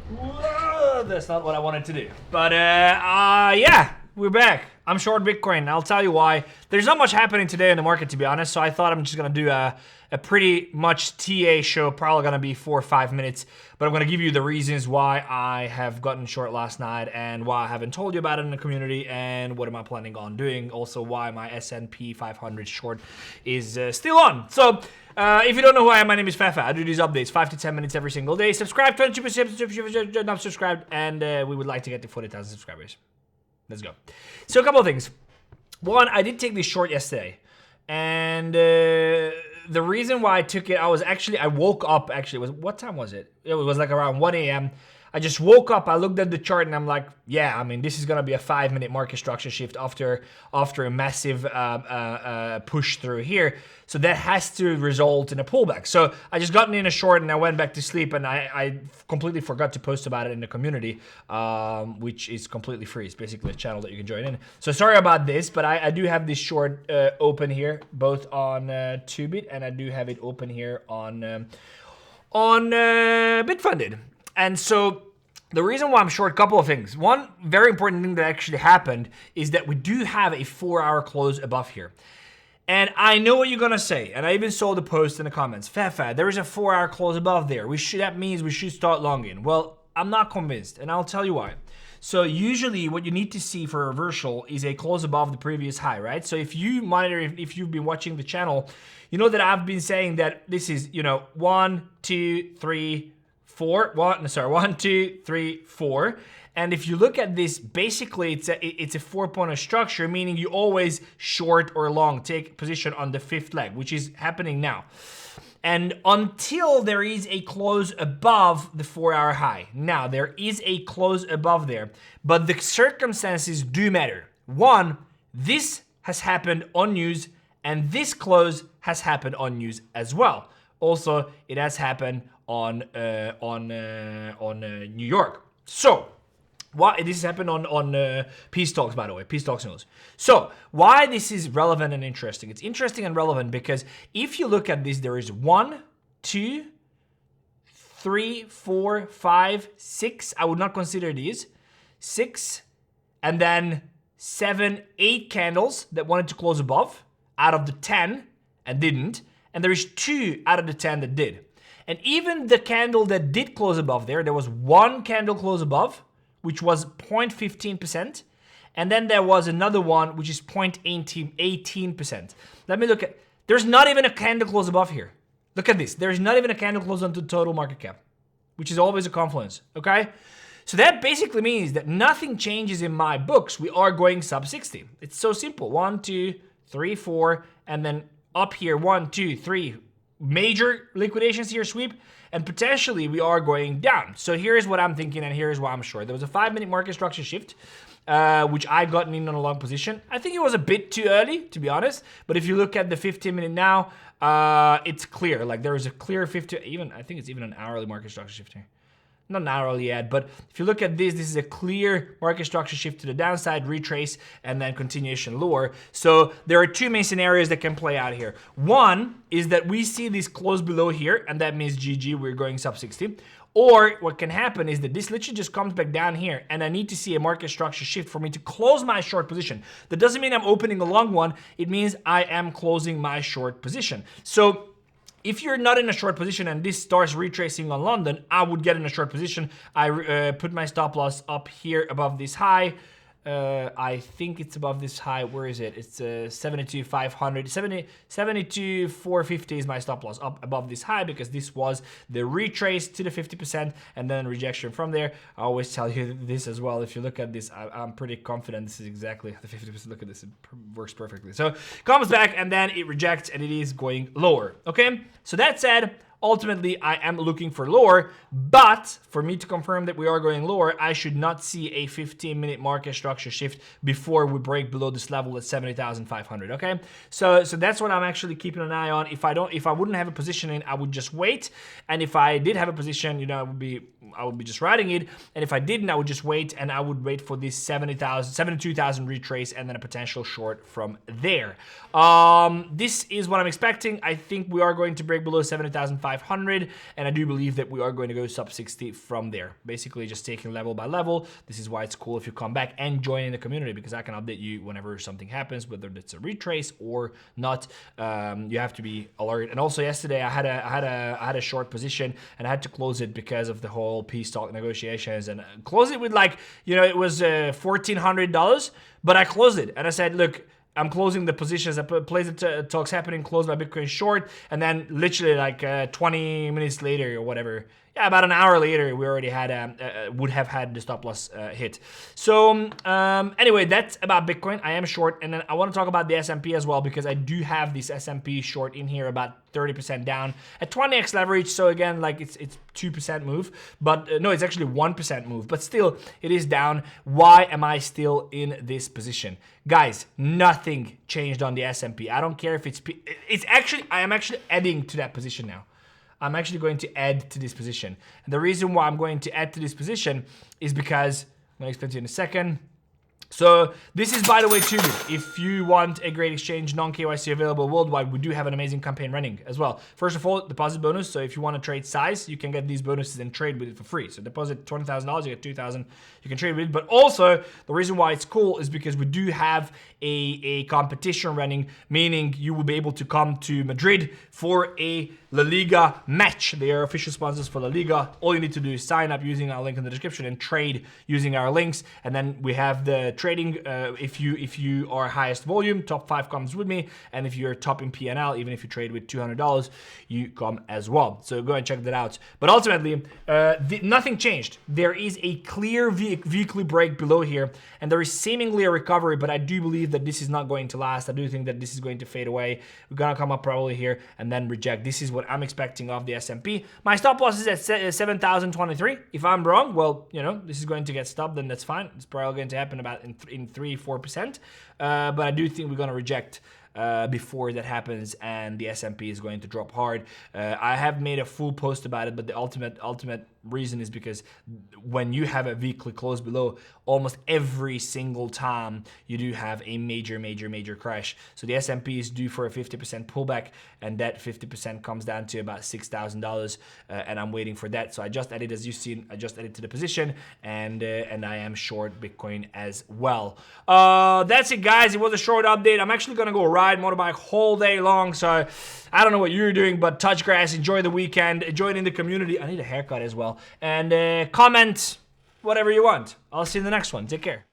Whoa, that's not what I wanted to do. But yeah, we're back. I'm short Bitcoin. I'll tell you why. There's not much happening today in the market, to be honest. So I thought I'm just gonna do a pretty much TA show, probably gonna be 4 or 5 minutes. But I'm gonna give you the reasons why I have gotten short last night and why I haven't told you about it in the community and what am I planning on doing. Also, why my S&P 500 short is still on. So. If you don't know who I am, my name is 𝗏𝗏. I do these updates 5 to 10 minutes every single day. Subscribe, 22% not subscribed, and we would like to get to 40,000 subscribers. Let's go. So a couple of things. One, I did take this short yesterday, and the reason why I took it, I woke up. Actually, what time was it? It was like around 1 a.m. I just woke up, I looked at the chart, and I'm like, yeah, I mean, this is gonna be a 5-minute market structure shift after a massive push through here. So that has to result in a pullback. So I just got in a short and I went back to sleep, and I completely forgot to post about it in the community, which is completely free. It's basically a channel that you can join in. So sorry about this, but I do have this short open here, both on 2bit, and I do have it open here on Bitfunded. And so the reason why I'm short, a couple of things. One very important thing that actually happened is that we do have a 4-hour close above here. And I know what you're gonna say, and I even saw the post in the comments. 𝗏𝗏, there is a 4-hour close above there. That means we should start longing. Well, I'm not convinced, and I'll tell you why. So usually what you need to see for a reversal is a close above the previous high, right? So if you monitor, if you've been watching the channel, you know that I've been saying that this is, 1, 2, 3, 4. 1, 2, 3, 4. And if you look at this, basically it's a 4-pointer structure, meaning you always short or long take position on the 5th leg, which is happening now. And until there is a close above the 4-hour high. Now, there is a close above there, but the circumstances do matter. One, this has happened on news, and this close has happened on news as well. Also, it has happened on New York. So, why this happened on Peace Talks, by the way, Peace Talks News. So, why this is relevant and interesting? It's interesting and relevant because if you look at this, there is 1, 2, 3, 4, 5, 6. I would not consider these 6, and then 7, 8 candles that wanted to close above out of the 10 and didn't, and there is 2 out of the 10 that did. And even the candle that did close above there was 1 candle close above, which was 0.15%. And then there was another one, which is 0.18%. Let me look at, there's not even a candle close above here. Look at this. There's not even a candle close on the total market cap, which is always a confluence, okay? So that basically means that nothing changes in my books. We are going sub 60. It's so simple. 1, 2, 3, 4, and then up here, 1, 2, 3, major liquidations here, sweep, and potentially we are going down. So here's what I'm thinking, and here's why I'm sure. There was a 5-minute market structure shift, which I've gotten in on a long position. I think it was a bit too early, to be honest, but if you look at the 15-minute now, it's clear. Like there is a clear 50, even I think it's even an hourly market structure shift here. Not an hourly yet, but if you look at this, this is a clear market structure shift to the downside, retrace, and then continuation lower. So there are 2 main scenarios that can play out here. One is that we see this close below here, and that means GG, we're going sub 60. Or what can happen is that this literally just comes back down here, and I need to see a market structure shift for me to close my short position. That doesn't mean I'm opening a long one. It means I am closing my short position. So if you're not in a short position and this starts retracing on London, I would get in a short position. I put my stop loss up here above this high. I think it's above this high. Where is it? It's 72,500. 72,450 is my stop loss up above this high because this was the retrace to the 50% and then rejection from there. I always tell you this as well. If you look at this, I'm pretty confident this is exactly the 50%. Look at this. It works perfectly. So it comes back and then it rejects and it is going lower. Okay. So that said, ultimately, I am looking for lower, but for me to confirm that we are going lower, I should not see a 15-minute market structure shift before we break below this level at 70,500. Okay, so that's what I'm actually keeping an eye on. If I wouldn't have a position in, I would just wait, and if I did have a position, I would be just riding it, and if I didn't, I would just wait, and I would wait for this 72,000 retrace, and then a potential short from there. This is what I'm expecting. I think we are going to break below 70,500. 500, and I do believe that we are going to go sub 60 from there. Basically just taking level by level. This is why it's cool if you come back and join in the community, because I can update you whenever something happens, whether it's a retrace or not. You have to be alert. And also yesterday I had a short position and I had to close it because of the whole peace talk negotiations, and close it with, like, you know, it was $1,400, but I closed it and I said, look, I'm closing the positions. I put place talks happening, close my Bitcoin short, and then literally like 20 minutes later or whatever, yeah, about an hour later, we already had would have had the stop loss hit. So anyway, that's about Bitcoin. I am short, and then I want to talk about the S&P as well, because I do have this S&P short in here, about 30% down at 20x leverage. So again, like it's 2% move, but no, it's actually 1% move, but still it is down. Why am I still in this position? Guys, nothing changed on the S&P. I don't care if it's actually, I am actually adding to that position now. I'm actually going to add to this position. And the reason why I'm going to add to this position is because, I'm going to explain to you in a second. So this is, by the way, too, if you want a great exchange, non-KYC available worldwide, we do have an amazing campaign running as well. First of all, deposit bonus. So if you want to trade size, you can get these bonuses and trade with it for free. So deposit $20,000, you get $2,000, you can trade with it. But also, the reason why it's cool is because we do have a competition running, meaning you will be able to come to Madrid for a La Liga match. They are official sponsors for La Liga. All you need to do is sign up using our link in the description and trade using our links. And then we have the trading. If you are highest volume, top 5 comes with me. And if you're top in P&L, even if you trade with $200, you come as well. So go and check that out. But ultimately, nothing changed. There is a clear weekly break below here, and there is seemingly a recovery, but I do believe that this is not going to last. I do think that this is going to fade away. We're gonna come up probably here and then reject. This is what I'm expecting of the S&P. My stop loss is at 7,023. If I'm wrong, well, you know, this is going to get stopped, then that's fine. It's probably going to happen about in 3-4%. But I do think we're gonna reject before that happens, and the S&P is going to drop hard. I have made a full post about it, but the ultimate reason is because when you have a weekly close below, almost every single time you do have a major crash. So the S&P is due for a 50% pullback, and that 50% comes down to about $6,000, and I'm waiting for that. So I just added, as you've seen, I just added to the position, and I am short Bitcoin as well. That's it, guys. It was a short update. I'm actually gonna go ride motorbike whole day long, so I don't know what you're doing, but touch grass, enjoy the weekend, join in the community. I need a haircut as well. And comment whatever you want. I'll see you in the next one. Take care.